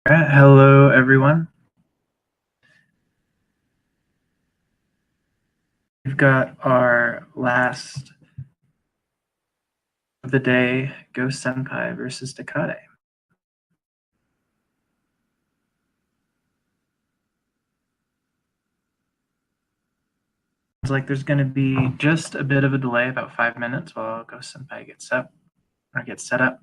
Hello, everyone. We've got our last of the day, GhostSenpai versus Tecate. It's like there's going to be just a bit of a delay, about 5 minutes, while GhostSenpai gets set up.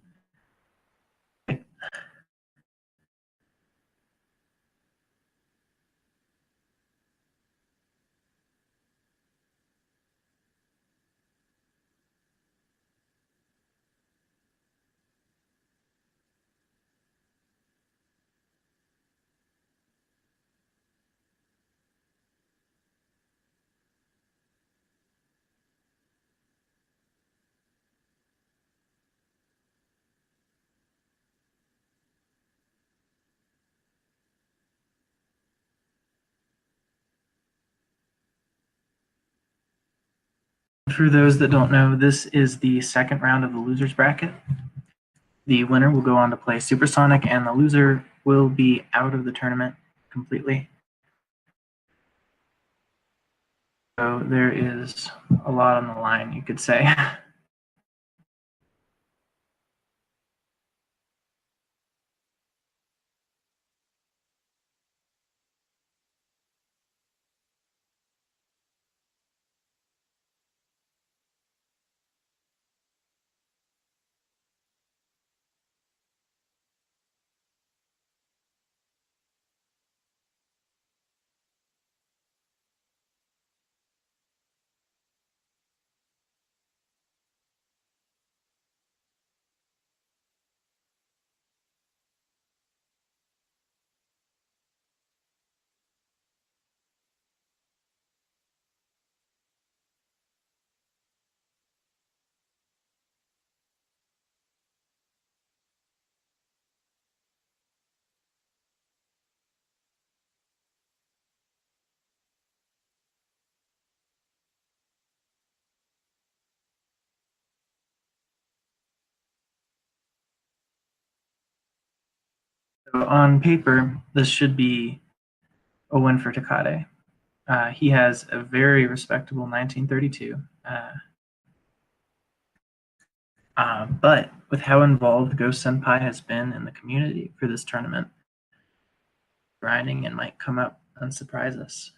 For those that don't know, this is the second round of the losers bracket. The winner will go on to play Supersonic, and the loser will be out of the tournament completely. So there is a lot on the line, you could say. So on paper, this should be a win for Tecate. He has a very respectable 1932. But with how involved GhostSenpai has been in the community for this tournament, grinding and might come up and surprise us.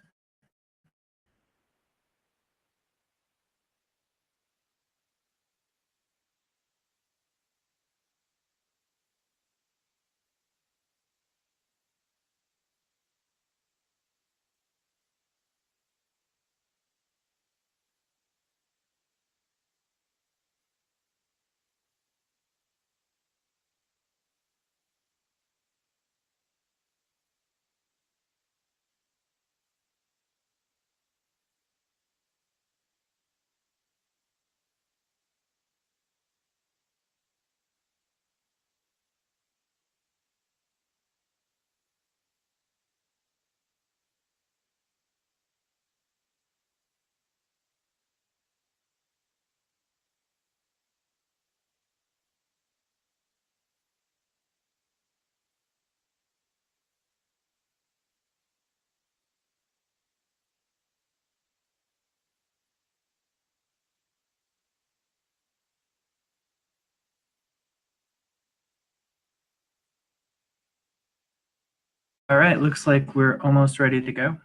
All right, looks like we're almost ready to go.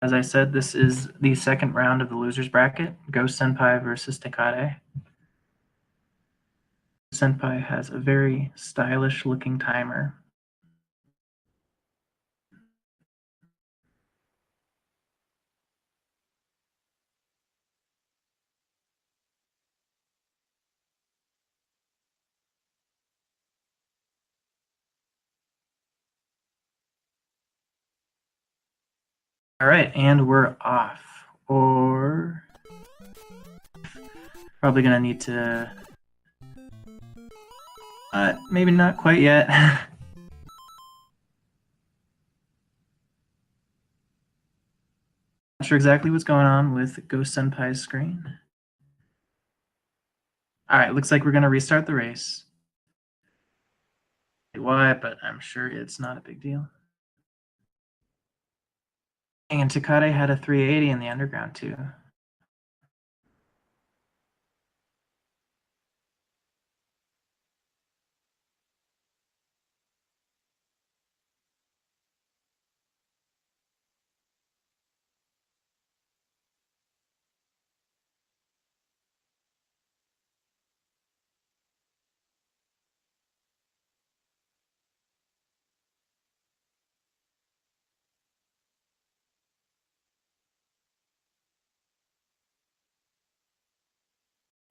As I said, this is the second round of the losers bracket, GhostSenpai versus Tecate. Senpai has a very stylish looking timer. All right, and we're off. Or probably gonna need to, maybe not quite yet. Not sure exactly what's going on with GhostSenpai's screen. Alright, looks like we're gonna restart the race. Why, but I'm sure it's not a big deal. And Tecate had a 380 in the underground too.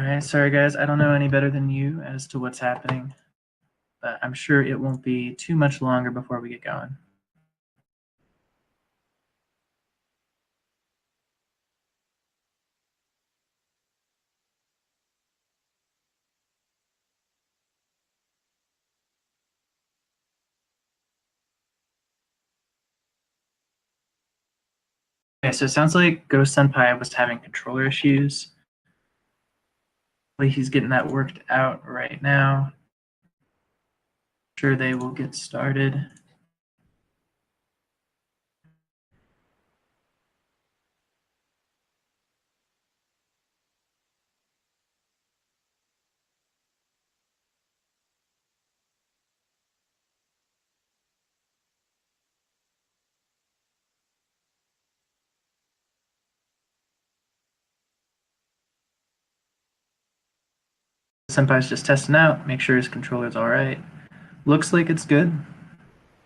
Alright, sorry guys, I don't know any better than you as to what's happening, but I'm sure it won't be too much longer before we get going. Okay, so it sounds like GhostSenpai was having controller issues. Hopefully he's getting that worked out right now. Sure they will get started. Senpai's just testing out, make sure his controller's all right. Looks like it's good.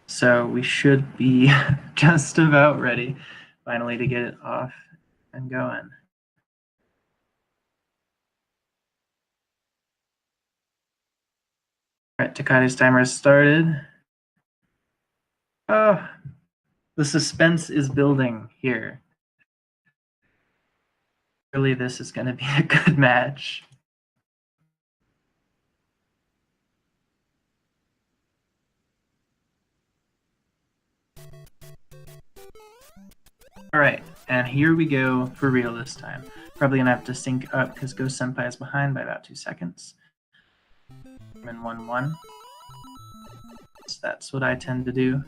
So we should be just about ready finally to get it off and going. All right, Tecate's timer has started. Oh, the suspense is building here. Really, this is going to be a good match. All right, and here we go for real this time. Probably gonna have to sync up because GhostSenpai is behind by about 2 seconds. I'm in 1-1. So that's what I tend to do.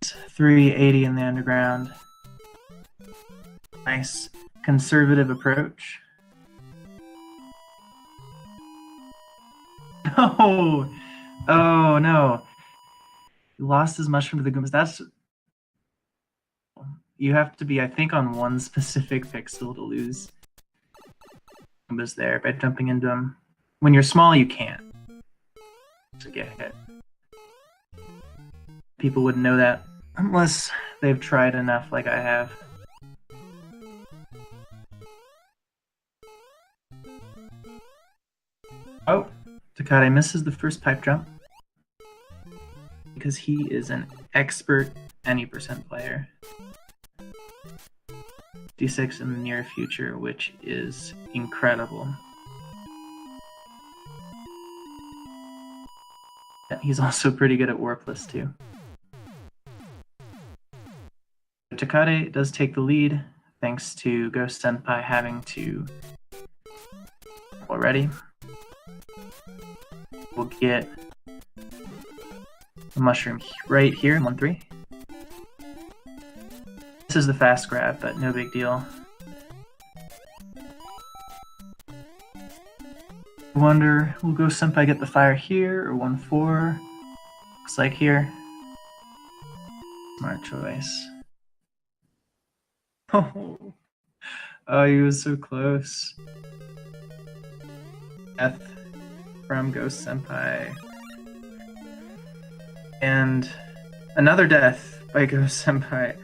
380 in the underground. Nice conservative approach. No! Oh no. He lost his mushroom to the Goombas. That's... You have to be, I think, on one specific pixel to lose Goombas there by jumping into them. When you're small, you can't. To get hit. People wouldn't know that unless they've tried enough like I have. Oh, Tecate misses the first pipe jump because he is an expert any percent player. D6 in the near future, which is incredible. He's also pretty good at Warpless too. Tecate does take the lead thanks to GhostSenpai having to already. We'll get the mushroom right here in 1-3. This is the fast grab, but no big deal. I wonder, will GhostSenpai get the fire here or 1-4? Looks like here. Smart choice. Oh, he was so close. Death from GhostSenpai. And another death by GhostSenpai.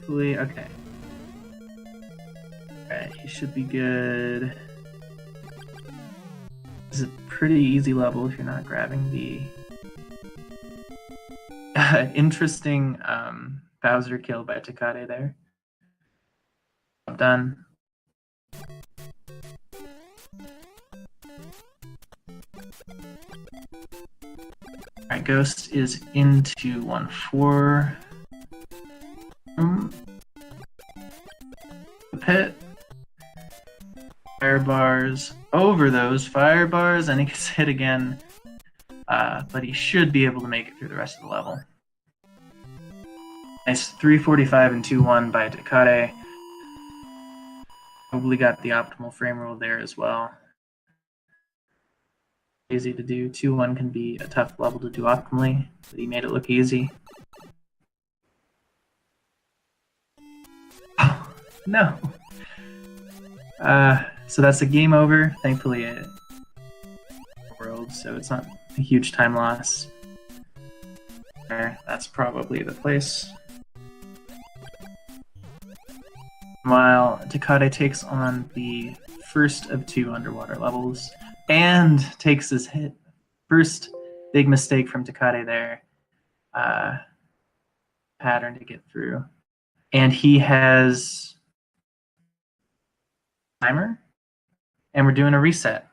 Okay. Alright, he should be good. This is a pretty easy level if you're not grabbing the interesting Bowser kill by Tecate there. Done. Alright, Ghost is into 1-4. The pit. Fire bars over those fire bars, and he gets hit again. But he should be able to make it through the rest of the level. Nice 345 and 2-1 by Tecate. Probably got the optimal frame roll there as well. Easy to do. 2-1 can be a tough level to do optimally, but he made it look easy. Oh, no. So that's a game over. Thankfully, a world, so it's not a huge time loss. There, that's probably the place. While Tecate takes on the first of 2 underwater levels and takes his hit. First big mistake from Tecate there. Pattern to get through. And he has timer, and we're doing a reset.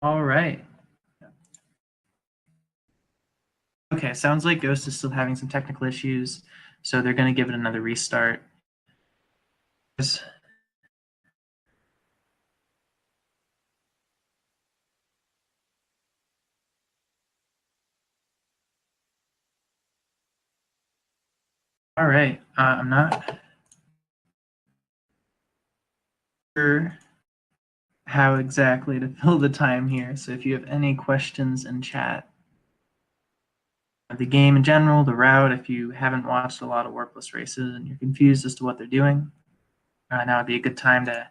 All right. Okay, sounds like Ghost is still having some technical issues, so they're going to give it another restart. All right, I'm not sure how exactly to fill the time here, so if you have any questions in chat, the game in general, the route, if you haven't watched a lot of Warpless races and you're confused as to what they're doing, now would be a good time to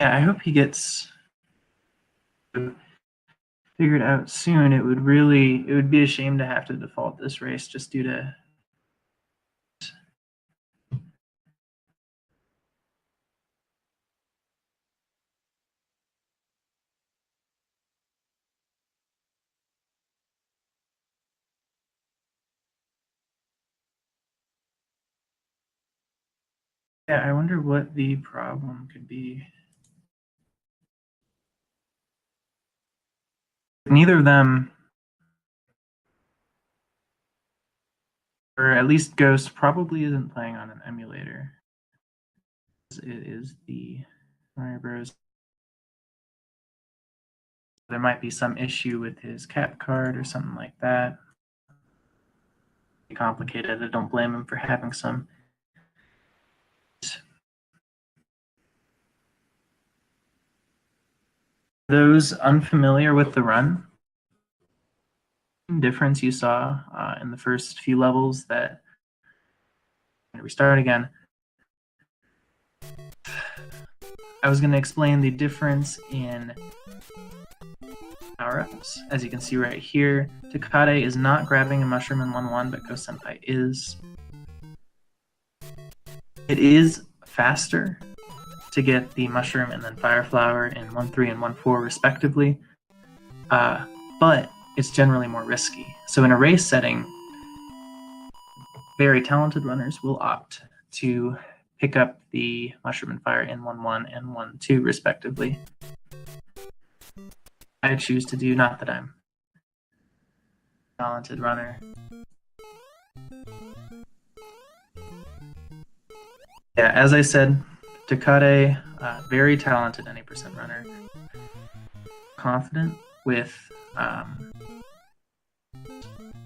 yeah, I hope he gets figured out soon. It would be a shame to have to default this race just due to yeah, I wonder what the problem could be. Neither of them, or at least Ghost, probably isn't playing on an emulator. It is the Mario Bros. There might be some issue with his cap card or something like that. Complicated. I don't blame him for having some. Those unfamiliar with the run, difference you saw in the first few levels that restart again. I was going to explain the difference in power-ups. As you can see right here, Tecate is not grabbing a mushroom in 1-1, but GhostSenpai is. It is faster to get the mushroom and then fire flower in 1-3 and 1-4 respectively, but it's generally more risky. So in a race setting, very talented runners will opt to pick up the mushroom and fire in 1-1 and 1-2 respectively. I choose to do, not that I'm a talented runner. Yeah, as I said, Tecate, very talented 90% runner. Confident with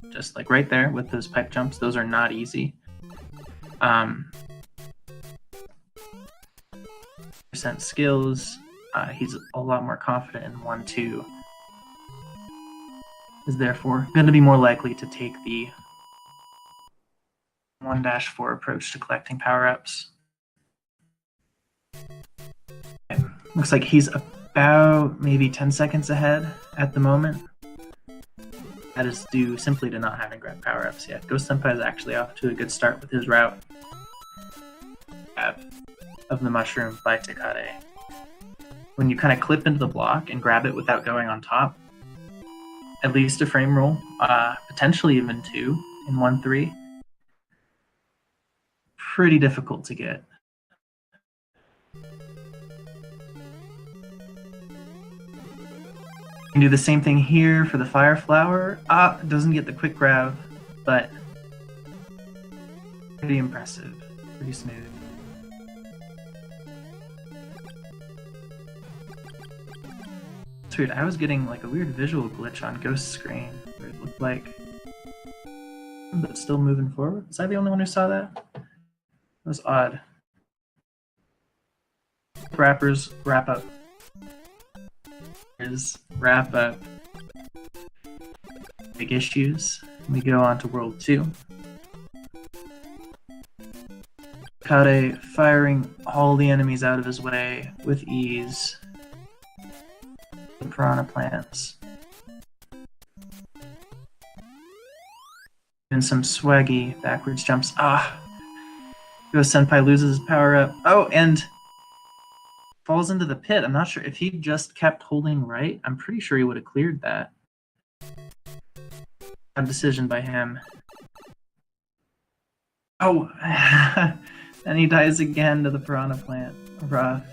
just like right there with those pipe jumps. Those are not easy. Percent skills. He's a lot more confident in 1-2. Is therefore going to be more likely to take the 1-4 approach to collecting power-ups. Looks like he's about maybe 10 seconds ahead at the moment. That is due simply to not having grabbed power-ups yet. GhostSenpai is actually off to a good start with his route of the mushroom by Tecate. When you kind of clip into the block and grab it without going on top, at least a frame roll, potentially even 2 in 1-3. pretty difficult to get. You can do the same thing here for the fire flower. It doesn't get the quick grab, but pretty impressive, pretty smooth. It's weird, I was getting like a weird visual glitch on Ghost screen where it looked like but still moving forward. Was I the only one who saw that? That was odd. Wrappers, wrap up. Here's wrap up. Big issues. We go on to World 2. Tecate firing all the enemies out of his way with ease. The piranha plants. And some swaggy backwards jumps. GhostSenpai loses his power up. Oh, and falls into the pit. I'm not sure if he just kept holding right. I'm pretty sure he would have cleared that. Bad decision by him. Oh, and he dies again to the piranha plant. Rough.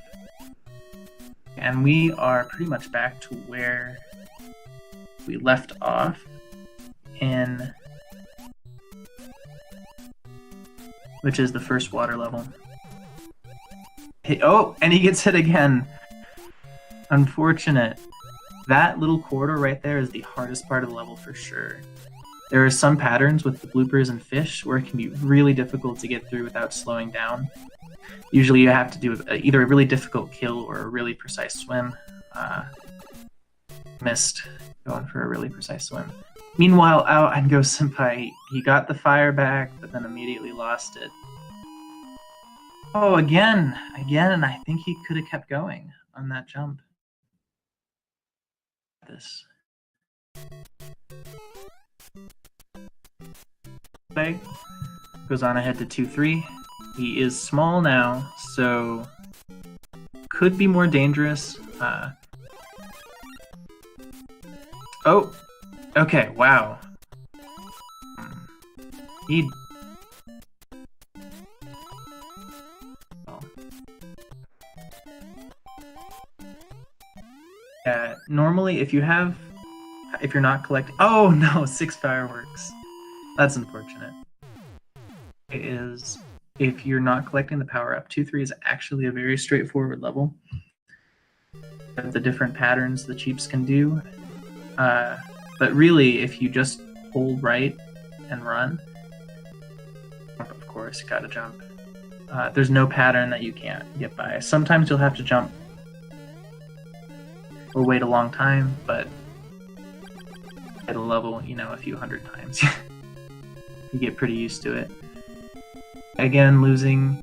And we are pretty much back to where we left off in, which is the first water level. Oh, and he gets hit again. Unfortunate. That little corridor right there is the hardest part of the level for sure. There are some patterns with the bloopers and fish where it can be really difficult to get through without slowing down. Usually you have to do either a really difficult kill or a really precise swim. Missed going for a really precise swim. Meanwhile, out on GhostSenpai, he got the fire back, but then immediately lost it. Oh, again, and I think he could have kept going on that jump. This. Okay. Goes on ahead to 2-3. He is small now, so could be more dangerous. Oh, okay, wow. He... normally, if you're not collecting... Oh, no, 6 fireworks. That's unfortunate. It is... If you're not collecting the power-up, 2-3 is actually a very straightforward level. The different patterns the cheaps can do. But really, if you just hold right and run, of course, you gotta jump. There's no pattern that you can't get by. Sometimes you'll have to jump or wait a long time, but at a level, you know, a few hundred times. You get pretty used to it. Again, losing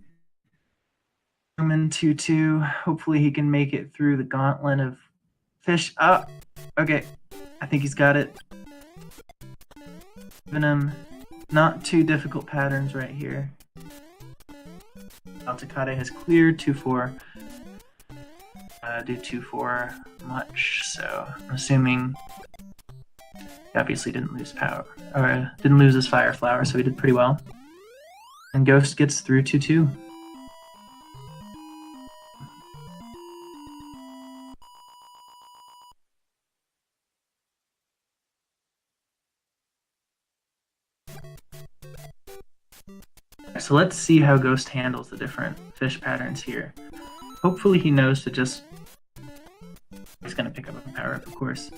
Roman 2-2. Hopefully he can make it through the gauntlet of fish. Okay. I think he's got it. Giving him not too difficult patterns right here. Tecate has cleared 2-4. Do 2-4 much, so I'm assuming he obviously didn't lose power, or didn't lose his fire flower, so he did pretty well. And Ghost gets through 2-2. So let's see how Ghost handles the different fish patterns here. Hopefully he knows to just... He's going to pick up a power-up, of course.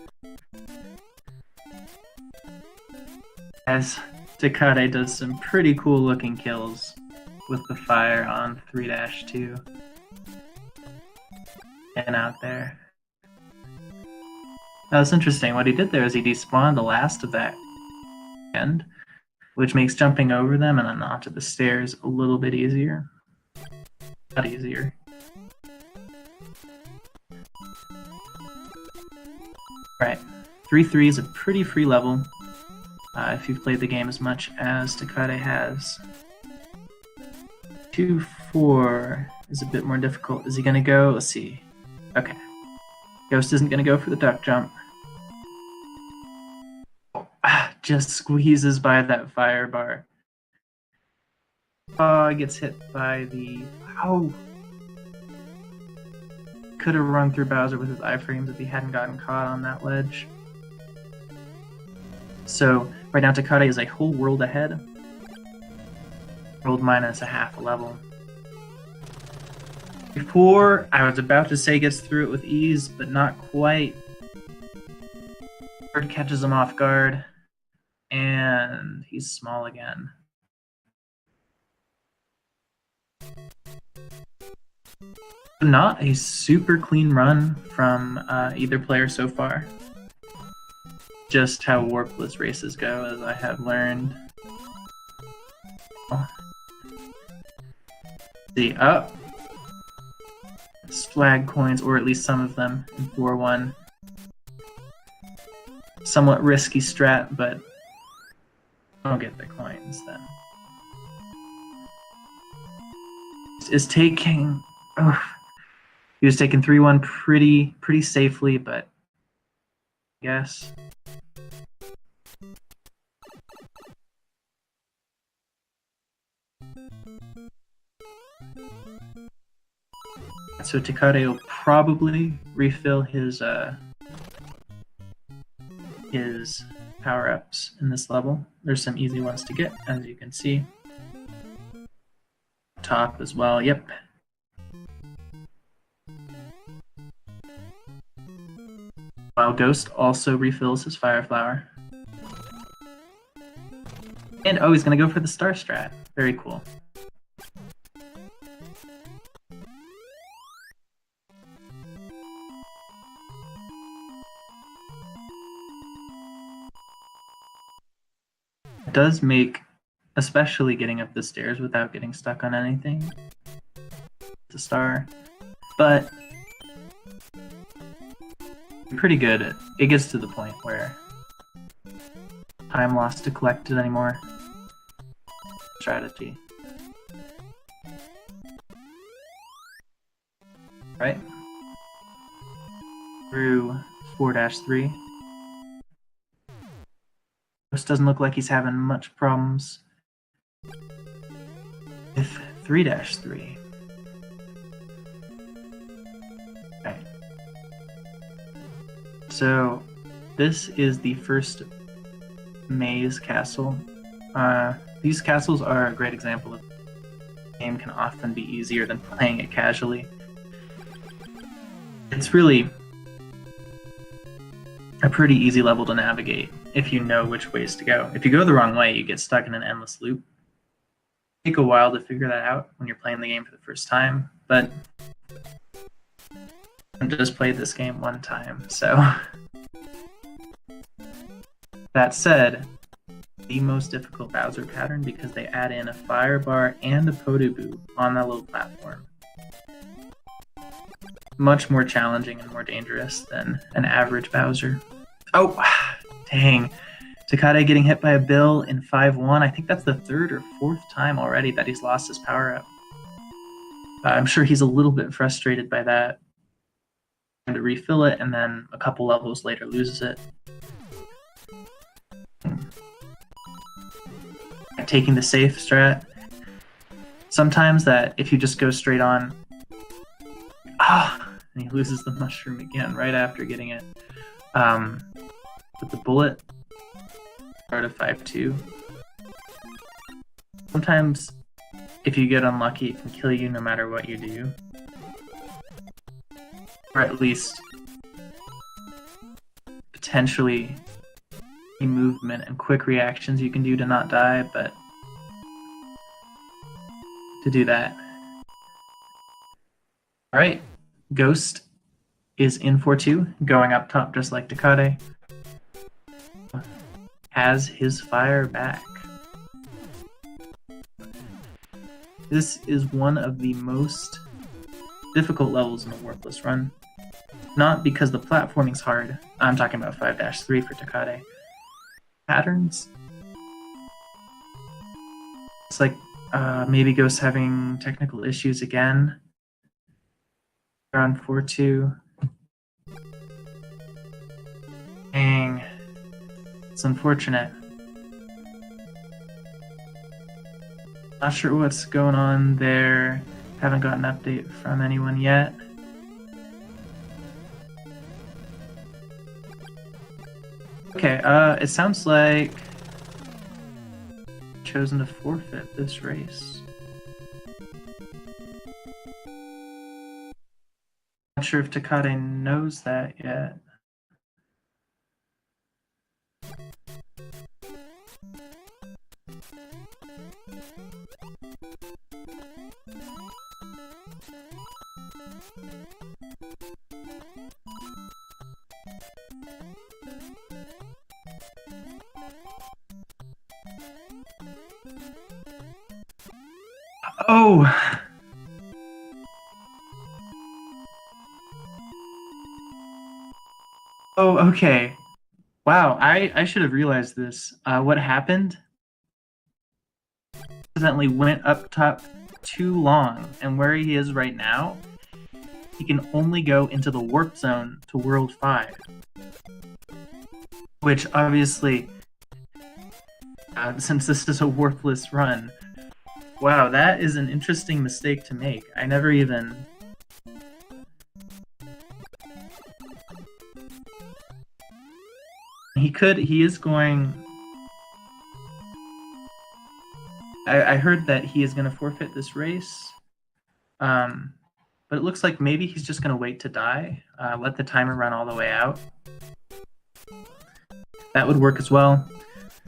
As Tecate does some pretty cool-looking kills with the fire on 3-2. And out there. Now, it's interesting. What he did there is he despawned the last of that end, which makes jumping over them and then onto the stairs a little bit easier. Not easier. Right, 3-3 is a pretty free level if you've played the game as much as Tecate has. 2-4 is a bit more difficult. Is he gonna go? Let's see. Okay. Ghost isn't gonna go for the duck jump. Just squeezes by that fire bar. Oh, gets hit by the... Oh! Could have run through Bowser with his iframes if he hadn't gotten caught on that ledge. So, right now Tecate is a whole world ahead. World minus a half a level. Before, I was about to say gets through it with ease, but not quite. Bird catches him off guard, and he's small again. Not a super clean run from either player so far. Just how Warpless races go, as I have learned. See, up. Flag coins, or at least some of them, in 4-1. Somewhat risky strat, but I'll get the coins then. Is taking... Oh, he was taking 3-1 pretty safely, but I guess. So Tecate will probably refill his power-ups in this level. There's some easy ones to get, as you can see. Top as well, yep. While Ghost also refills his Fire Flower. And oh, he's gonna go for the Star Strat. Very cool. It does make, especially getting up the stairs without getting stuck on anything, it's a star, but pretty good. It gets to the point where time lost to collect it anymore. Strategy. Right? Through 4-3. This doesn't look like he's having much problems with 3-3. Okay. So this is the first maze castle. These castles are a great example of the game can often be easier than playing it casually. It's really a pretty easy level to navigate if you know which ways to go. If you go the wrong way, you get stuck in an endless loop. It take a while to figure that out when you're playing the game for the first time, but I just played this game one time, so... That said, the most difficult Bowser pattern because they add in a fire bar and a Podoboo on that little platform. Much more challenging and more dangerous than an average Bowser. Oh, dang. Tecate getting hit by a bill in 5-1. I think that's the third or fourth time already that he's lost his power-up. I'm sure he's a little bit frustrated by that. Trying to refill it, and then a couple levels later loses it. Taking the safe strat. Sometimes that if you just go straight on, and he loses the mushroom again right after getting it. With the bullet, start of 5-2. Sometimes if you get unlucky, it can kill you no matter what you do. Or at least potentially movement and quick reactions you can do to not die, but to do that. Alright, Ghost is in 4-2, going up top just like Tecate. Has his fire back. This is one of the most difficult levels in the Warpless run. Not because the platforming's hard, I'm talking about 5-3 for Tecate. Patterns? It's like maybe Ghost having technical issues again. Around 4-2. Dang. It's unfortunate. Not sure what's going on there. Haven't got an update from anyone yet. Okay, it sounds like chosen to forfeit this race. Not sure if Tecate knows that yet. Oh! Oh, okay. Wow, I should have realized this. What happened? Accidentally went up top too long, and where he is right now, he can only go into the warp zone to World 5. Which obviously, since this is a warpless run, wow, that is an interesting mistake to make. I never even... He is going... I heard that he is going to forfeit this race. But it looks like maybe he's just going to wait to die. Let the timer run all the way out. That would work as well.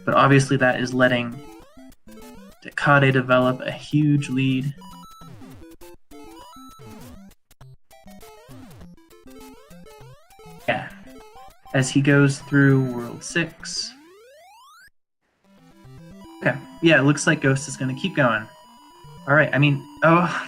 But obviously that is letting Tecate develop a huge lead. Yeah. As he goes through World 6. Okay. Yeah, it looks like Ghost is going to keep going. Alright, I mean... Oh...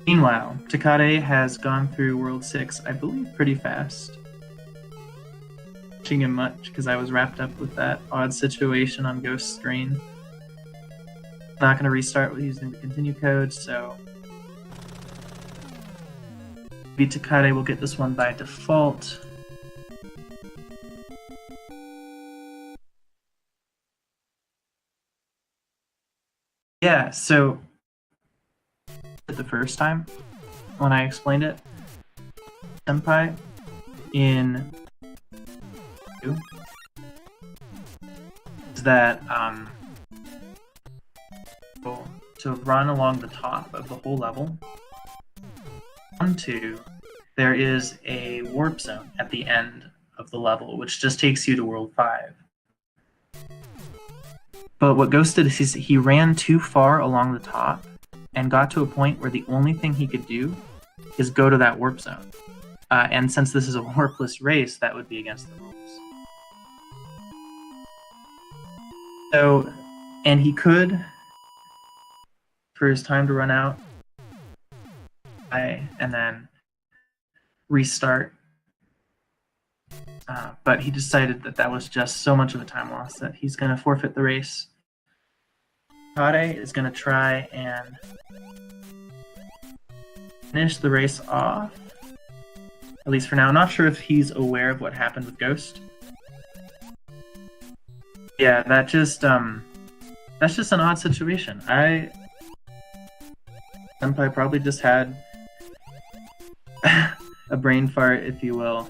Meanwhile, Tecate has gone through World 6, I believe, pretty fast. Watching him much, because I was wrapped up with that odd situation on Ghost's screen. Not going to restart with using the continue code, so... maybe Tecate will get this one by default. Yeah, so... the first time when I explained it, Senpai in is that to run along the top of the whole level. 1-2, there is a warp zone at the end of the level, which just takes you to World 5. But what Ghost did is he ran too far along the top and got to a point where the only thing he could do is go to that warp zone. And since this is a warpless race, that would be against the rules. So, and he could, for his time to run out, and then restart. But he decided that that was just so much of a time loss that he's going to forfeit the race. Tecate is going to try and finish the race off, at least for now. I'm not sure if he's aware of what happened with Ghost. Yeah, that's just an odd situation. Senpai probably just had a brain fart, if you will,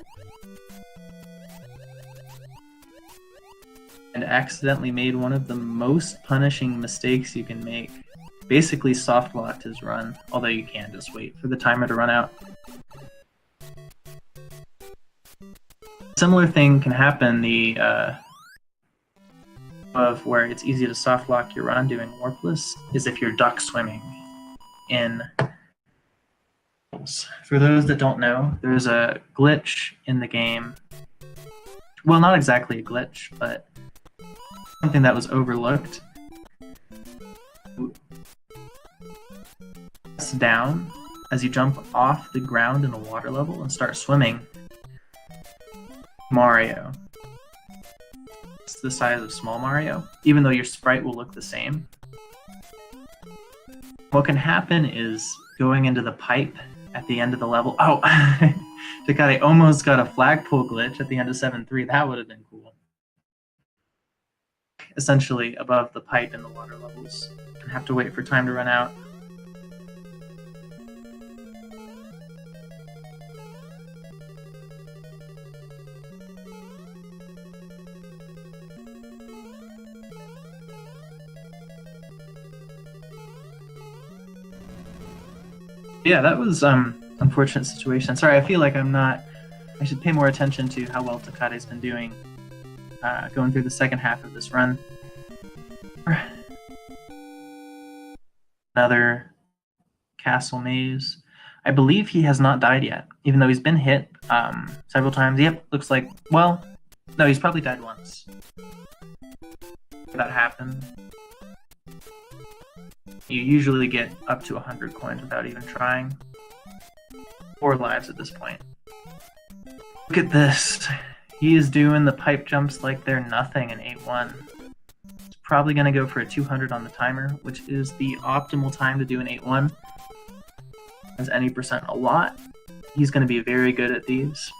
and accidentally made one of the most punishing mistakes you can make. Basically soft locked his run, although you can just wait for the timer to run out. Similar thing can happen of where it's easy to soft lock your run doing Warpless is if you're duck swimming in. For those that don't know, there's a glitch in the game. Well, not exactly a glitch, but something that was overlooked. Press down as you jump off the ground in a water level and start swimming. Mario. It's the size of small Mario, even though your sprite will look the same. What can happen is going into the pipe at the end of the level. Oh, Tecate almost got a flagpole glitch at the end of 7-3. That would have been cool. Essentially above the pipe in the water levels. And have to wait for time to run out. Yeah, that was unfortunate situation. Sorry, I feel like I should pay more attention to how well Tecate's been doing going through the second half of this run. Another castle maze. I believe he has not died yet, even though he's been hit several times. Yep, looks like, well, no, he's probably died once. That happened. You usually get up to 100 coins without even trying. 4 lives at this point. Look at this. He is doing the pipe jumps like they're nothing in 8-1. He's probably going to go for a 200 on the timer, which is the optimal time to do an 8-1. As any percent a lot. He's going to be very good at these.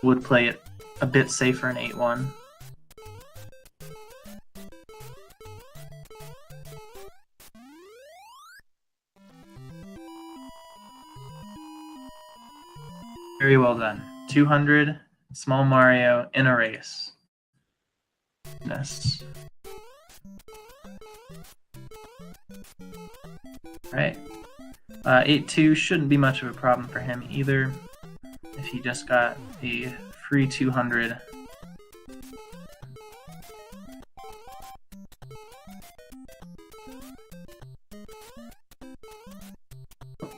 Would play it a bit safer in 8-1. Very well done. 200, small Mario in a race. Yes. Right. 8-2 shouldn't be much of a problem for him either. If he just got a free 200.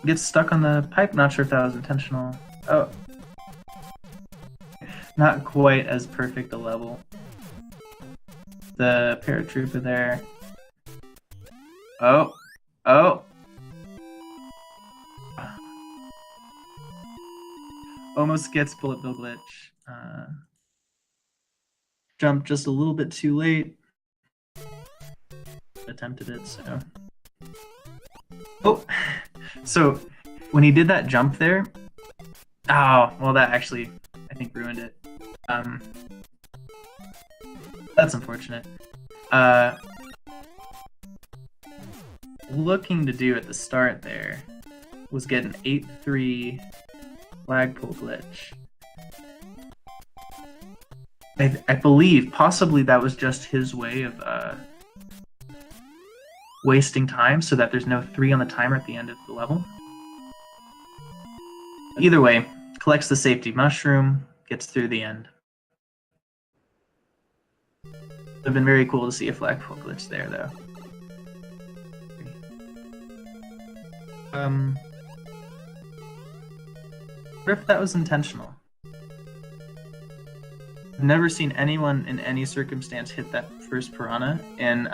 Gets stuck on the pipe, not sure if that was intentional. Oh. Not quite as perfect a level. The paratrooper there. Oh. Oh. Almost gets bullet bill glitch. Jumped just a little bit too late. Attempted it, so. Oh! So, when he did that jump there, oh, well, that actually, I think, ruined it. That's unfortunate. Looking to do at the start there was get an 8-3 flagpole glitch. I believe possibly that was just his way of wasting time so that there's no 3 on the timer at the end of the level. Either way, collects the safety mushroom, gets through the end. It would have been very cool to see a flagpole glitch there, though. What if that was intentional? I've never seen anyone in any circumstance hit that first piranha in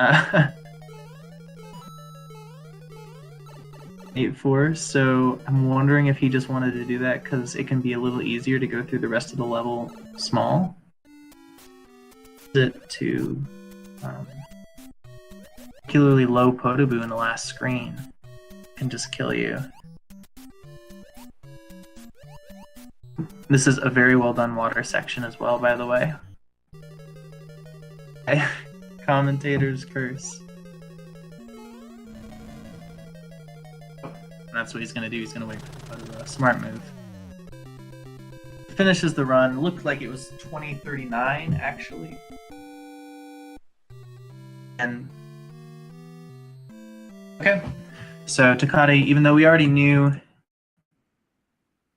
8-4, so I'm wondering if he just wanted to do that because it can be a little easier to go through the rest of the level small. To particularly low Podoboo in the last screen can just kill you. This is a very well done water section as well, by the way. Commentator's curse. That's what he's going to do. He's going to wait for the smart move. Finishes the run. Looked like it was 2039, actually. And okay. So Tecate, even though we already knew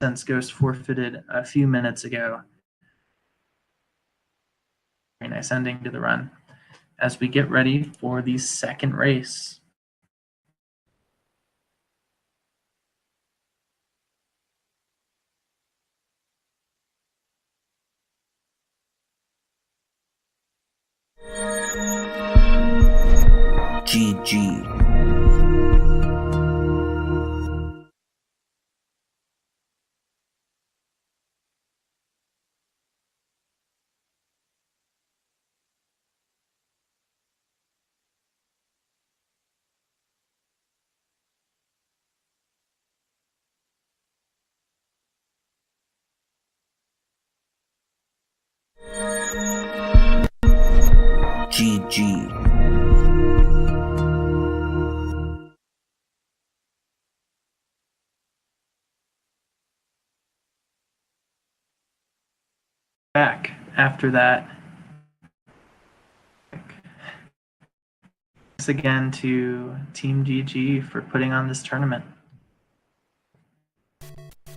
since Ghost forfeited a few minutes ago, very nice ending to the run as we get ready for the second race. GG. GG. Back after that. Thanks again to Team GG for putting on this tournament.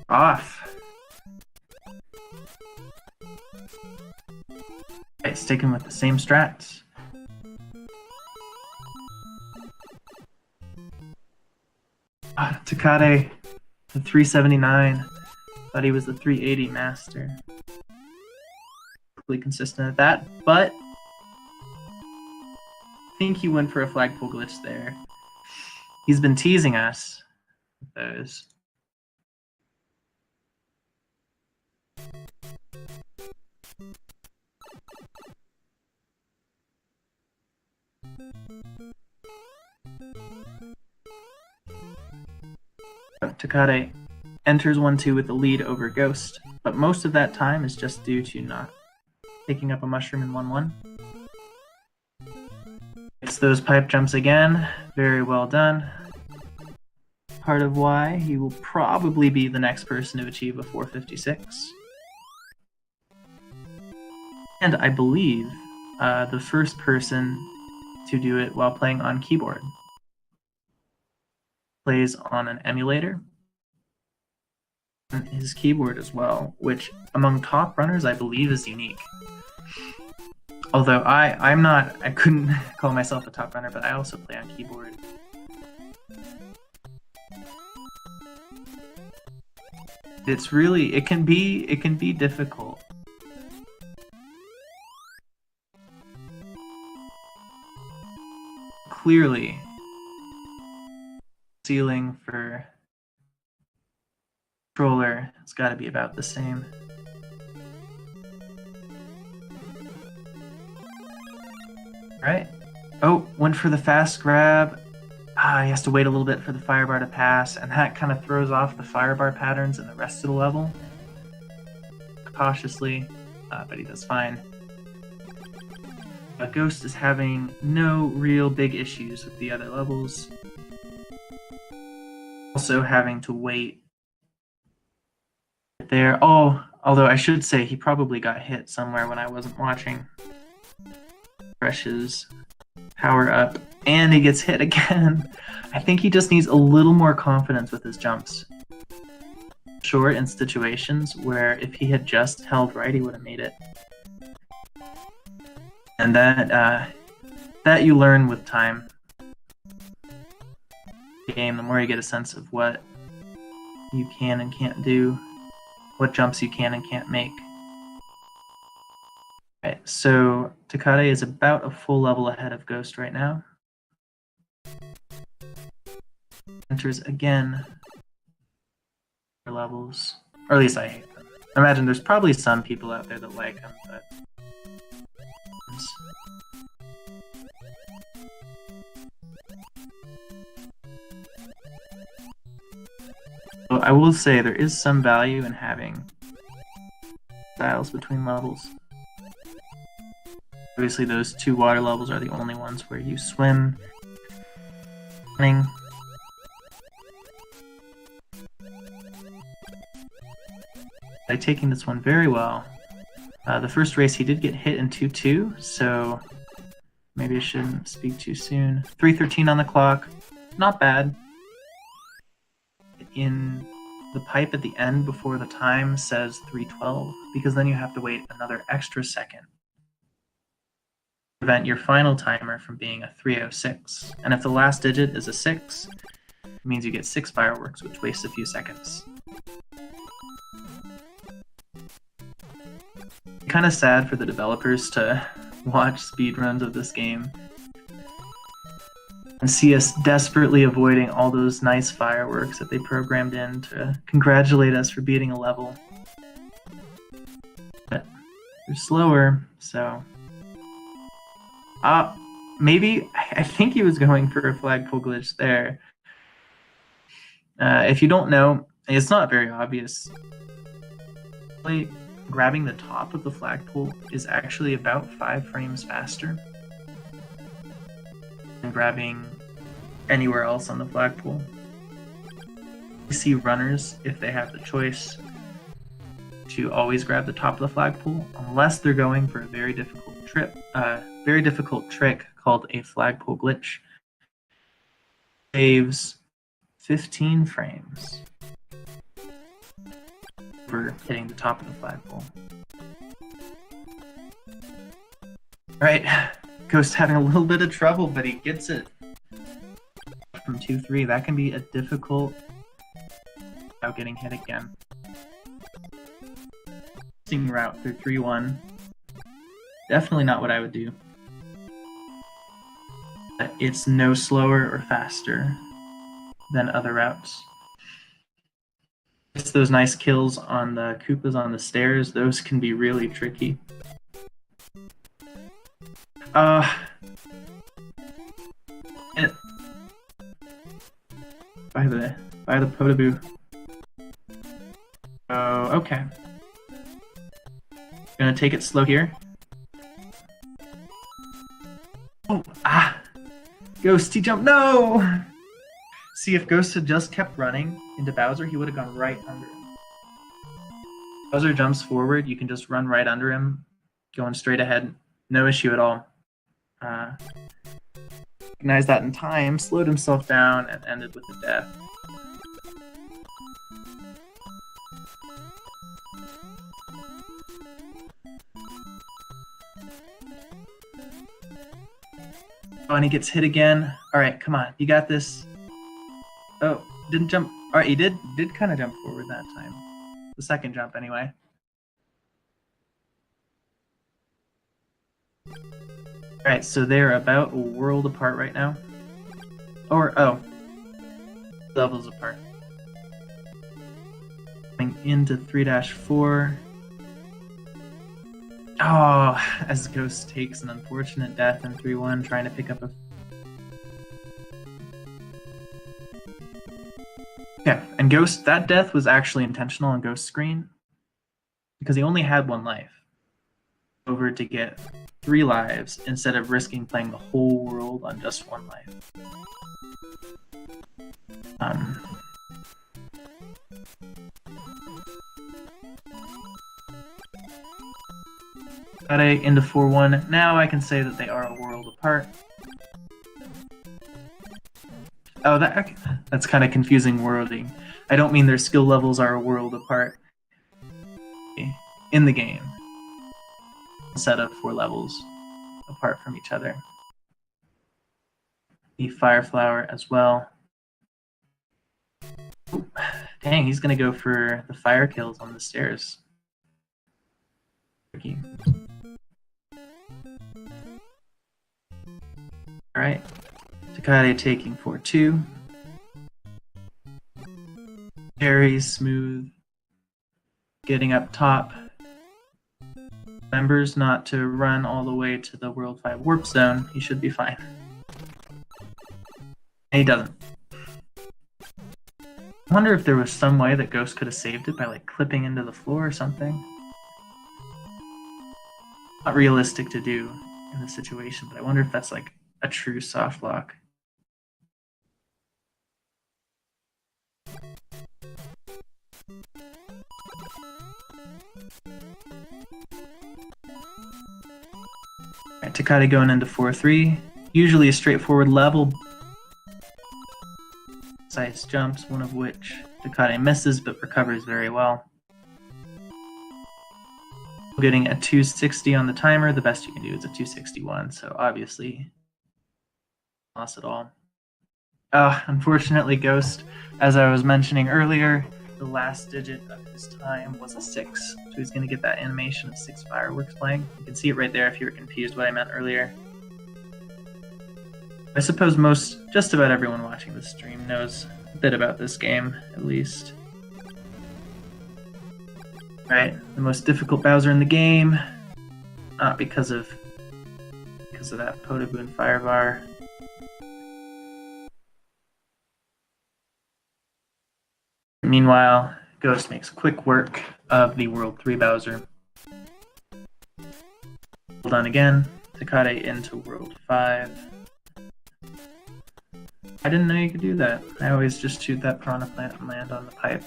Off. Okay, sticking with the same strats. Tecate, the 379. Thought he was the 380 master. Completely consistent at that, but I think he went for a flagpole glitch there. He's been teasing us with those. Tecate enters 1-2 with the lead over Ghost, but most of that time is just due to not picking up a mushroom in 1-1. It's those pipe jumps again. Very well done. Part of why he will probably be the next person to achieve a 456. And I believe the first person to do it while playing on keyboard. Plays on an emulator. And his keyboard as well, which among top runners I believe is unique. Although I couldn't call myself a top runner, but I also play on keyboard. It's really, it can be difficult. Clearly, ceiling for controller has got to be about the same. Right. Oh, went for the fast grab. He has to wait a little bit for the firebar to pass, and that kind of throws off the firebar patterns in the rest of the level. Cautiously, but he does fine. Ghost is having no real big issues with the other levels. Also having to wait there. Oh, although I should say he probably got hit somewhere when I wasn't watching. Refreshes, power up, and he gets hit again. I think he just needs a little more confidence with his jumps. Sure, in situations where if he had just held right, he would have made it. And that you learn with time. The game, the more you get a sense of what you can and can't do, what jumps you can and can't make. Right, so Tecate is about a full level ahead of Ghost right now. Enters again for levels, or at least I hate them. I imagine there's probably some people out there that like them, but well, I will say there is some value in having styles between levels. Obviously, those two water levels are the only ones where you swim. By taking this one very well. The first race he did get hit in 2-2, so maybe I shouldn't speak too soon. 3:13 on the clock, not bad. In the pipe at the end before the time says 3:12, because then you have to wait another extra second. Prevent your final timer from being a 3:06. And if the last digit is a 6, it means you get 6 fireworks, which wastes a few seconds. Kind of sad for the developers to watch speedruns of this game and see us desperately avoiding all those nice fireworks that they programmed in to congratulate us for beating a level. But they're slower, so... maybe, I think he was going for a flagpole glitch there. If you don't know, it's not very obvious. Grabbing the top of the flagpole is actually about 5 frames faster. and grabbing anywhere else on the flagpole. You see runners, if they have the choice, to always grab the top of the flagpole, unless they're going for a very difficult trick called a flagpole glitch. Saves 15 frames for hitting the top of the flagpole. Alright, Ghost having a little bit of trouble, but he gets it from 2-3. That can be a difficult without getting hit again. Route through 3-1. Definitely not what I would do. But it's no slower or faster than other routes. It's those nice kills on the Koopas on the stairs. Those can be really tricky. By the Potaboo. Oh, okay. Gonna take it slow here. Oh, Ghost, he jumped. No! See, if Ghost had just kept running into Bowser, he would have gone right under him. Bowser jumps forward, you can just run right under him, going straight ahead. No issue at all. Recognized that in time, slowed himself down, and ended with a death. Oh, and he gets hit again. Alright, come on, you got this. Oh, didn't jump. Alright, he did kind of jump forward that time. The second jump, anyway. Alright, so they're about a world apart right now. Levels apart. Going into 3-4. Oh, as Ghost takes an unfortunate death in 3-1, trying to pick up a... Okay, and Ghost, that death was actually intentional on Ghost's screen, because he only had 1 life. Over to get 3 lives, instead of risking playing the whole world on just 1 life. Tecate into 4-1. Now I can say that they are a world apart. Oh, that's kind of confusing wording. I don't mean their skill levels are a world apart in the game. A set of 4 levels apart from each other. The Fire Flower as well. Ooh, dang, he's gonna go for the fire kills on the stairs. Tricky. Alright, Tecate taking 4-2. Very smooth. Getting up top. Remembers not to run all the way to the World 5 Warp Zone. He should be fine. And he doesn't. I wonder if there was some way that Ghost could have saved it by like clipping into the floor or something. Not realistic to do in this situation, but I wonder if that's like a true soft lock. Alright, Tecate going into 4-3. Usually a straightforward level. Size jumps, one of which Tecate misses but recovers very well. Getting a 260 on the timer, the best you can do is a 261, so obviously lost it all. Unfortunately, Ghost, as I was mentioning earlier, the last digit of his time was a 6, so he's going to get that animation of 6 fireworks playing. You can see it right there if you were confused what I meant earlier. I suppose just about everyone watching this stream knows a bit about this game, at least. Right, the most difficult Bowser in the game, not because of that Potaboo and Fire Bar. Meanwhile, Ghost makes quick work of the World 3 Bowser. Hold on again, Tecate into World 5. I didn't know you could do that. I always just shoot that piranha plant and land on the pipe.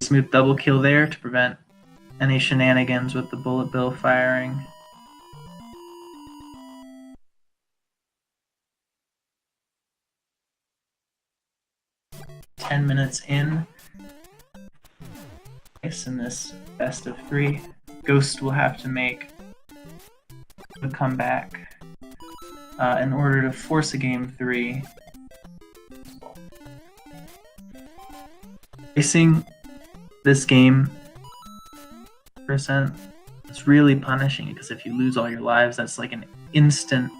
Smooth double kill there to prevent any shenanigans with the bullet bill firing. "10 minutes in. In this best of 3, Ghost will have to make a comeback in order to force a game 3. Facing this game percent, it's really punishing because if you lose all your lives, that's like an instant.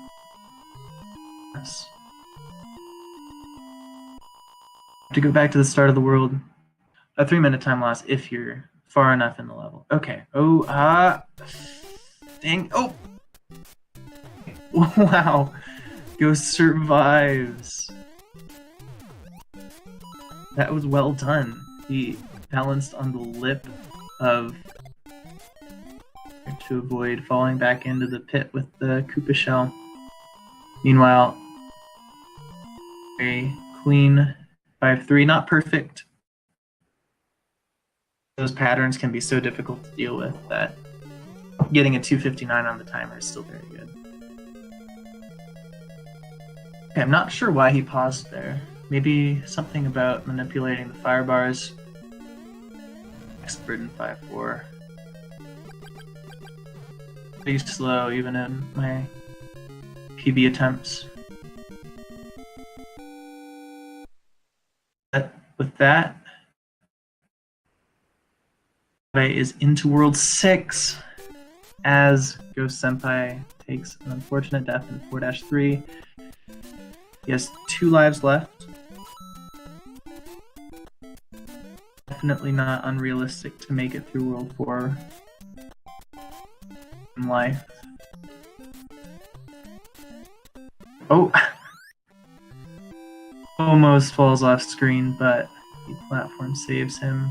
To go back to the start of the world, a 3-minute time loss if you're far enough in the level. Okay. Oh, dang. Oh! Wow. Ghost survives. That was well done. He balanced on the lip of to avoid falling back into the pit with the Koopa shell. Meanwhile, very clean 5-3, not perfect. Those patterns can be so difficult to deal with that getting a 259 on the timer is still very good. Okay, I'm not sure why he paused there. Maybe something about manipulating the fire bars. Expert in 5-4. Pretty slow even in my PB attempts. But with that, is into World 6 as GhostSenpai takes an unfortunate death in 4-3. He has 2 lives left. Definitely not unrealistic to make it through World 4 in life. Oh! Almost falls off screen, but the platform saves him.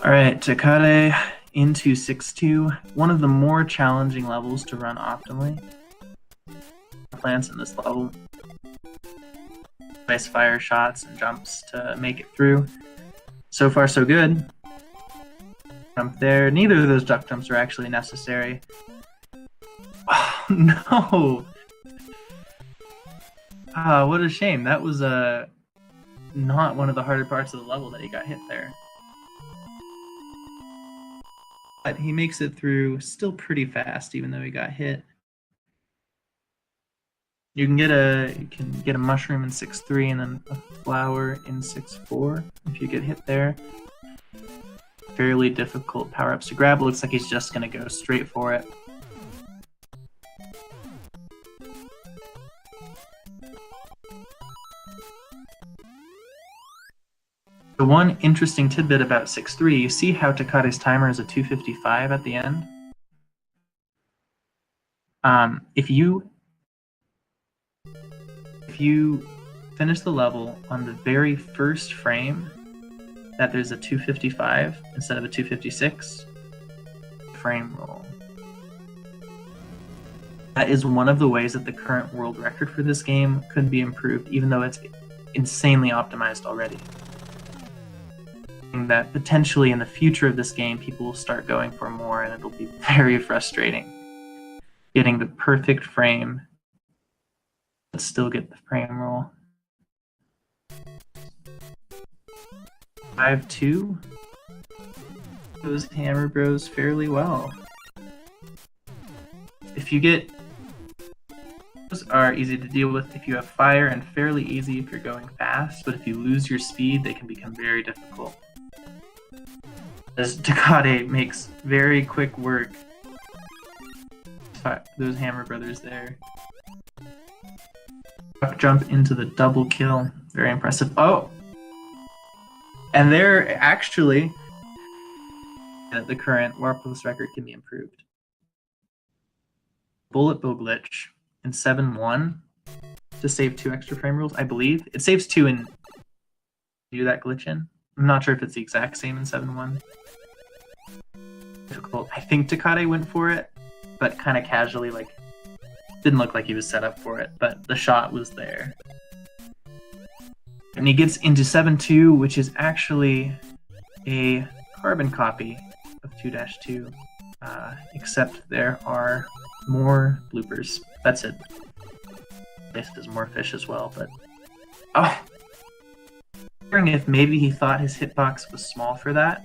Alright, Tecate into 6-2. One of the more challenging levels to run optimally. Plants in this level. Nice fire shots and jumps to make it through. So far, so good. Jump there. Neither of those duck jumps are actually necessary. Oh, no! Ah, what a shame. That was not one of the harder parts of the level that he got hit there. But he makes it through still pretty fast, even though he got hit. You can get a mushroom in 6-3 and then a flower in 6-4 if you get hit there. Fairly difficult power-ups to grab. Looks like he's just going to go straight for it. The one interesting tidbit about 6-3, you see how Tecate's timer is a 255 at the end? If you finish the level on the very first frame that there's a 255 instead of a 256, frame roll. That is one of the ways that the current world record for this game could be improved, even though it's insanely optimized already. That potentially in the future of this game, people will start going for more, and it'll be very frustrating getting the perfect frame but still get the frame roll. 5-2. Those hammer bros fairly well. If you get those are easy to deal with if you have fire, and fairly easy if you're going fast, but if you lose your speed, they can become very difficult. As Tecate makes very quick work. Those hammer brothers there. Jump into the double kill. Very impressive. Oh! And there, actually, the current Warpless record can be improved. Bullet bill glitch in 7-1 to save 2 extra frame rules, I believe. It saves 2 and do that glitch in. I'm not sure if it's the exact same in 7.1. Difficult. I think Tecate went for it, but kind of casually, like, didn't look like he was set up for it, but the shot was there. And he gets into 7.2, which is actually a carbon copy of 2-2, except there are more bloopers. That's it. This there's more fish as well, but oh, I'm wondering if maybe he thought his hitbox was small for that,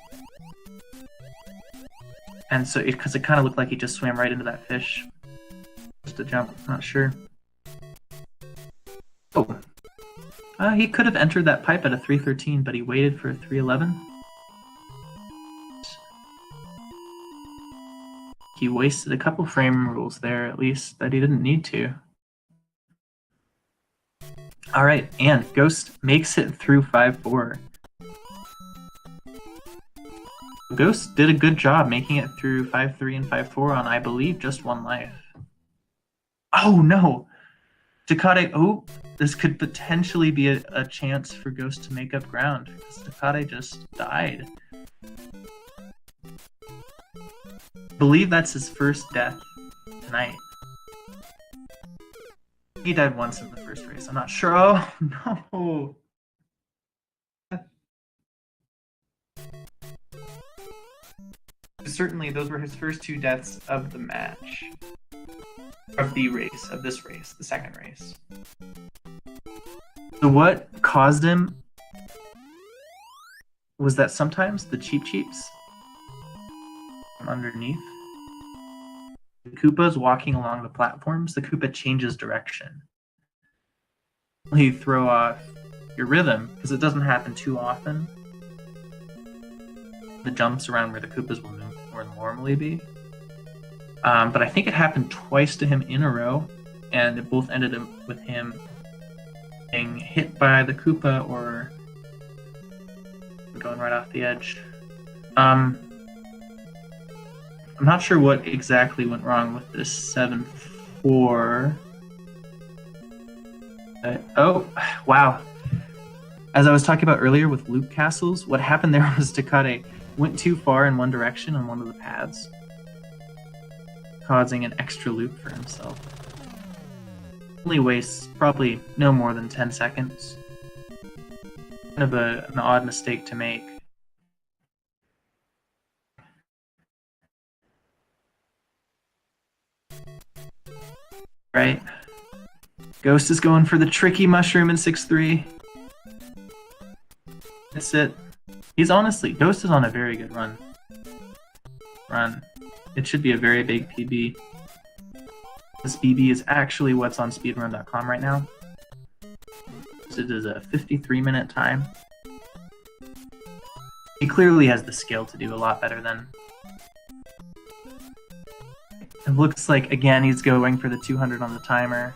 and so because it kind of looked like he just swam right into that fish. Just a jump, not sure. Oh, he could have entered that pipe at a 3.13, but he waited for a 3.11. He wasted a couple frame rules there, at least, that he didn't need to. All right, and Ghost makes it through 5.4. Ghost did a good job making it through 5.3 and 5.4 on, I believe, just 1 life. Oh no! Tecate, oh, this could potentially be a chance for Ghost to make up ground, because Tecate just died. I believe that's his first death tonight. He died once in the first race, I'm not sure. Oh no! Certainly, those were his first 2 deaths of the match. Of the race, of this race, the second race. So what caused him was that sometimes the cheeps from underneath, the Koopa's walking along the platforms, the Koopa changes direction. You throw off your rhythm, because it doesn't happen too often. The jumps around where the Koopas will normally be. But I think it happened twice to him in a row, and it both ended up with him being hit by the Koopa or going right off the edge. I'm not sure what exactly went wrong with this 7.4. Oh, wow. As I was talking about earlier with loop castles, what happened there was Tecate went too far in one direction on one of the paths, causing an extra loop for himself. Only wastes probably no more than 10 seconds. Kind of an odd mistake to make. Right. Ghost is going for the tricky mushroom in 6.3. That's it. He's honestly, Ghost is on a very good run. It should be a very big PB. This PB is actually what's on speedrun.com right now. It is a 53-minute time. He clearly has the skill to do a lot better than. It looks like, again, he's going for the 200 on the timer.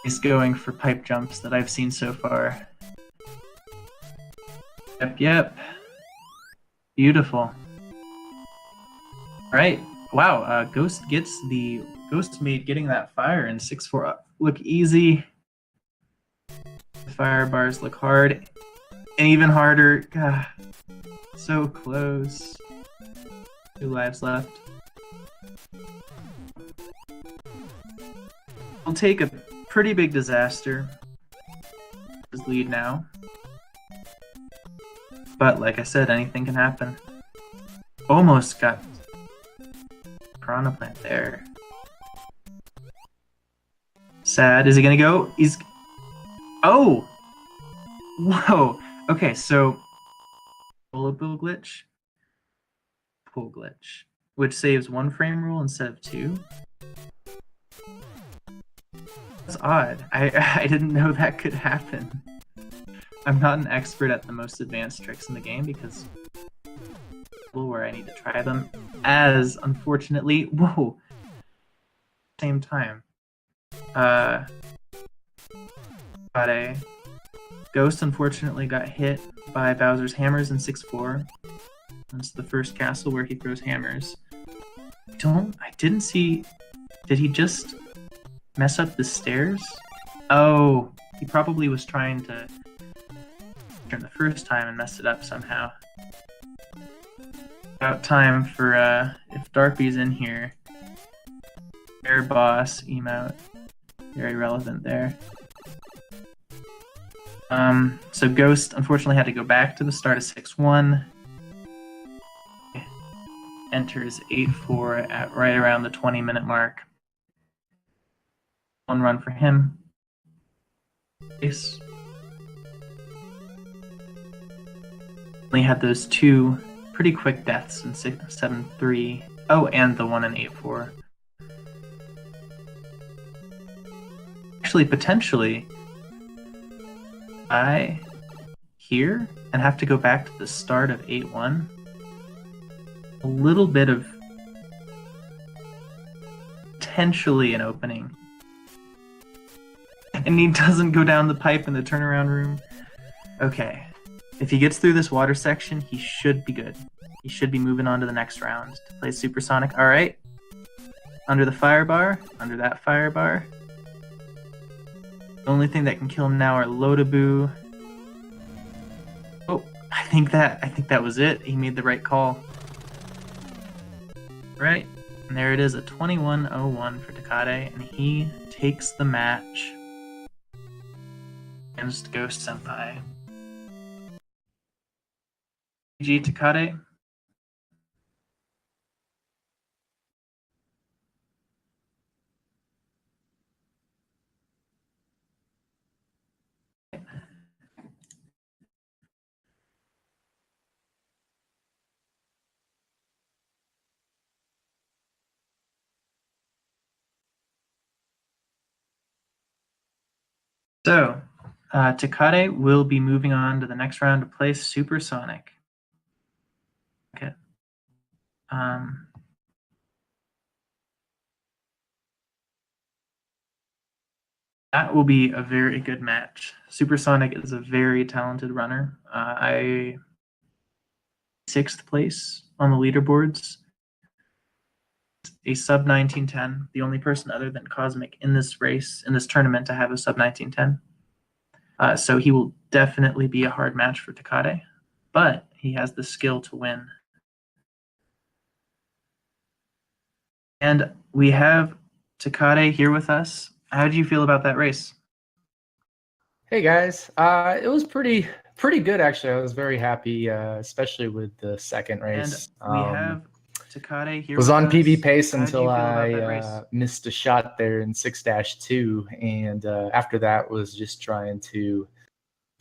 He's going for pipe jumps that I've seen so far. Yep. Beautiful. Alright, wow, Ghost gets the Ghost made getting that fire in 6.4 look easy. The fire bars look hard. And even harder. God, so close. 2 lives left. We'll take a pretty big disaster. His lead now. But like I said, anything can happen. Almost got Piranha Plant there. Sad. Is he gonna go? He's... Oh! Whoa! Okay, so... Pull glitch. Pull glitch. Which saves 1 frame rule instead of 2. That's odd. I didn't know that could happen. I'm not an expert at the most advanced tricks in the game because where I need to try them as, unfortunately, whoa, same time. Got a Ghost unfortunately got hit by Bowser's hammers in 6.4. That's the first castle where he throws hammers. I didn't see, did he just mess up the stairs? Oh, he probably was trying to turn the first time and messed it up somehow. About time for, if Darpy's in here. Air boss emote. Very relevant there. So Ghost unfortunately had to go back to the start of 6-1. Enters 8-4 at right around the 20-minute mark. One run for him. Ace. Only had those two pretty quick deaths in 7-3. Oh, and the one in 8-4. Actually, potentially, I here and have to go back to the start of 8-1. A little bit of potentially an opening. And he doesn't go down the pipe in the turnaround room. Okay. If he gets through this water section, he should be good. He should be moving on to the next round to play Supersonic. Alright. Under the fire bar. Under that fire bar. The only thing that can kill him now are Lodaboo. Oh, I think that was it. He made the right call. Right. And there it is, a 21-01 for Tecate, and he takes the match against GhostSenpai. GG Tecate. So, Tecate will be moving on to the next round to play Supersonic. Okay. That will be a very good match. Supersonic is a very talented runner. I 6th place on the leaderboards. A sub 1910, the only person other than Cosmic in this race, in this tournament, to have a sub 1910. So he will definitely be a hard match for Tecate, but he has the skill to win. And we have Tecate here with us. How do you feel about that race? Hey guys, it was pretty good actually. I was very happy, especially with the second race. And we have Tecate here. Was on PB pace until I missed a shot there in 6-2, and after that was just trying to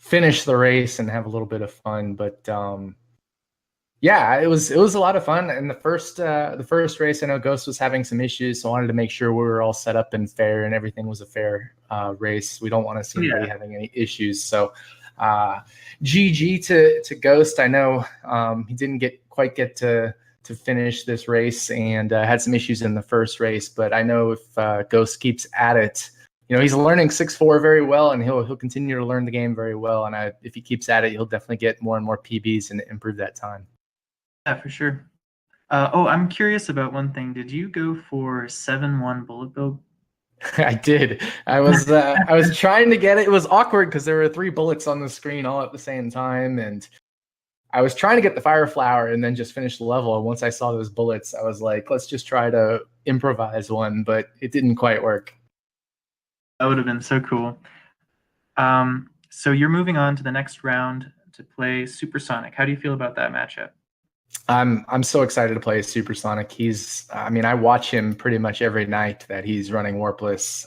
finish the race and have a little bit of fun. But yeah, it was a lot of fun. And the first race, I know Ghost was having some issues, so I wanted to make sure we were all set up and fair and everything was a fair race. We don't want to see anybody having any issues. So GG to Ghost. I know he didn't quite get to finish this race and had some issues in the first race, but I know if Ghost keeps at it, he's learning 6-4 very well, and he'll continue to learn the game very well. And if he keeps at it, he'll definitely get more and more PBs and improve that time. Yeah, for sure. I'm curious about one thing. Did you go for 7-1 bullet bill? I did. I was trying to get it. It was awkward because there were 3 bullets on the screen all at the same time, and I was trying to get the fire flower and then just finish the level. And once I saw those bullets, I was like, let's just try to improvise one, but it didn't quite work. That would have been so cool. So you're moving on to the next round to play Supersonic. How do you feel about that matchup? I'm so excited to play Supersonic. I watch him pretty much every night that he's running Warpless.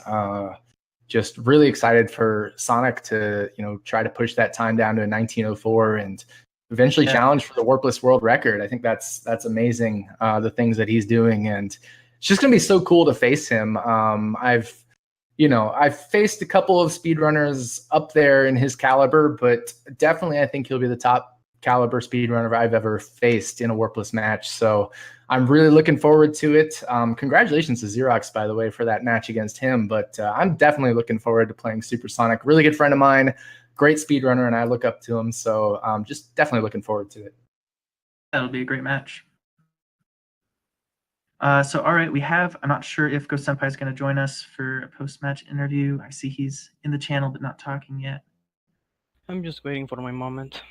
Just really excited for Sonic to, try to push that time down to a 1904 and eventually challenge for the Warpless world record. I think that's amazing, the things that he's doing, and it's just gonna be so cool to face him. I've faced a couple of speedrunners up there in his caliber, but definitely I think he'll be the top caliber speedrunner I've ever faced in a Warpless match. So I'm really looking forward to it. Congratulations to Xerox, by the way, for that match against him. But I'm definitely looking forward to playing Supersonic. Really good friend of mine, great speedrunner, and I look up to him. So just definitely looking forward to it. That'll be a great match. So, all right, I'm not sure if GhostSenpai is going to join us for a post-match interview. I see he's in the channel but not talking yet. I'm just waiting for my moment.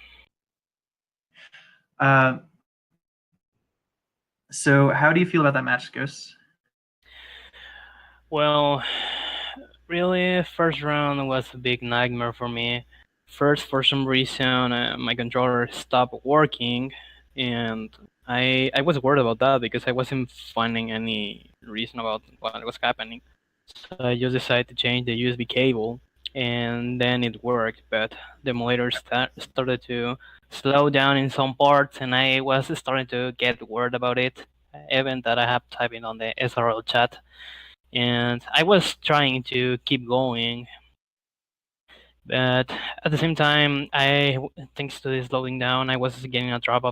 So how do you feel about that match, Ghost? Well, really, first round was a big nightmare for me. First, for some reason, my controller stopped working, and I was worried about that because I wasn't finding any reason about what was happening. So I just decided to change the USB cable, and then it worked. But the emulator started to slow down in some parts, and I was starting to get worried about it. Even that I have typing on the SRL chat, and I was trying to keep going, but at the same time, thanks to this slowing down, I was getting a drop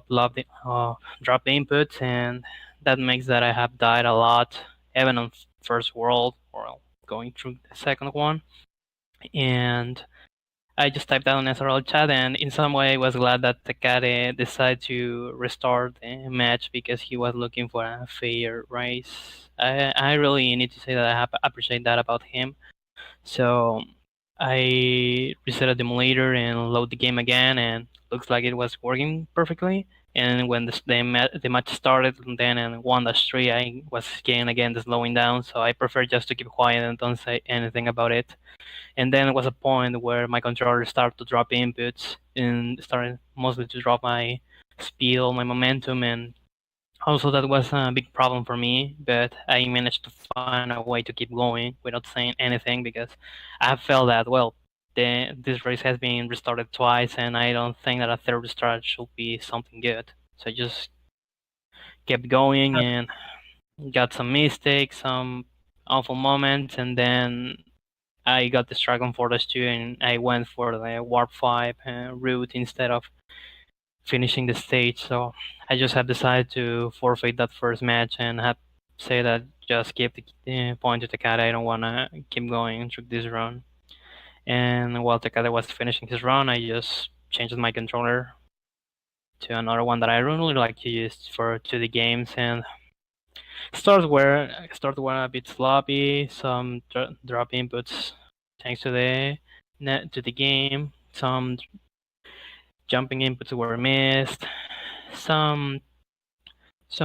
input, and that makes that I have died a lot, even on first world or going through the second one. And I just typed out on SRL chat, and in some way, I was glad that Tecate decided to restart the match because he was looking for a fair race. I really need to say that appreciate that about him. So I reset the emulator and load the game again, and looks like it was working perfectly. And when the match started, and then in 1-3, I was getting again the slowing down. So I prefer just to keep quiet and don't say anything about it. And then it was a point where my controller started to drop inputs and started mostly to drop my speed, my momentum, and also that was a big problem for me. But I managed to find a way to keep going without saying anything because I felt that this race has been restarted twice, and I don't think that a third restart should be something good. So I just kept going and got some mistakes, some awful moments, and then I got distracted on Fortress 2 and I went for the Warp 5 route instead of finishing the stage. So I just have decided to forfeit that first match and have say that just keep the point to Tecate. I don't want to keep going through this run. And while Tecate was finishing his run, I just changed my controller to another one that I really like to use for 2D games, and start were a bit sloppy, some drop inputs thanks to the game, some jumping inputs were missed, some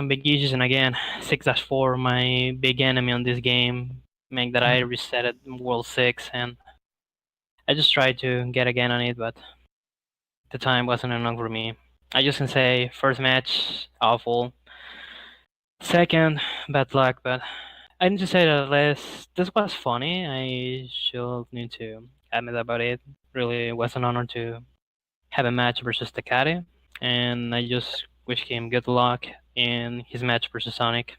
big issues, and again 6-4, my big enemy on this game, make that I reset it world 6, and I just tried to get again on it, but the time wasn't enough for me. I just can say first match awful, second bad luck, but I need to say that this was funny. I should need to admit about it. Really was an honor to have a match versus Tecate, and I just wish him good luck in his match versus Sonic.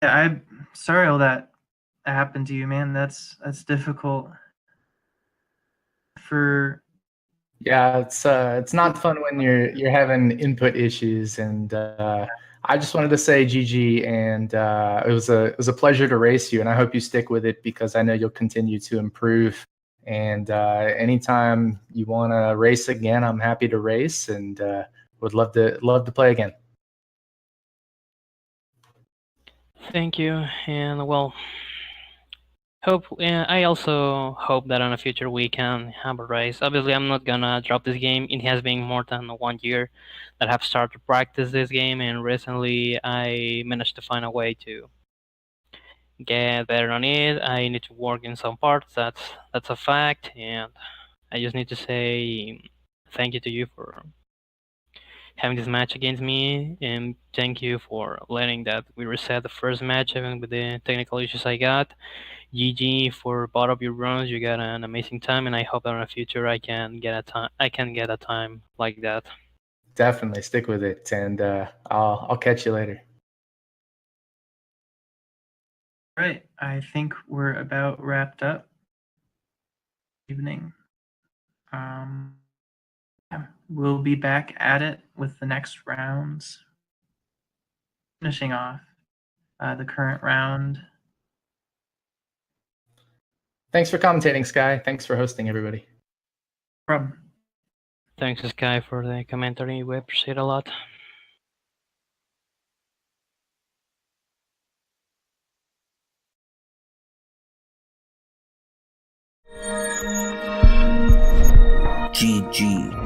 Yeah, I'm sorry all that happened to you, man. That's difficult. For Yeah, it's not fun when you're having input issues, and I just wanted to say GG, and it was a pleasure to race you, and I hope you stick with it because I know you'll continue to improve. And anytime you want to race again, I'm happy to race, and would love to play again. Thank you, and well, I also hope that in the future we can have a race. Obviously, I'm not gonna drop this game. It has been more than 1 year that I have started to practice this game, and recently I managed to find a way to get better on it. I need to work in some parts. That's a fact, and I just need to say thank you to you for having this match against me, and thank you for letting that we reset the first match even with the technical issues I got. GG for both of your runs. You got an amazing time, and I hope that in the future I can get a time. I can get a time like that. Definitely stick with it, and I'll catch you later. right, I think we're about wrapped up. Evening. Yeah, we'll be back at it with the next rounds. Finishing off the current round. Thanks for commentating, Sky. Thanks for hosting, everybody. Problem. Thanks, Sky, for the commentary. We appreciate a lot. GG.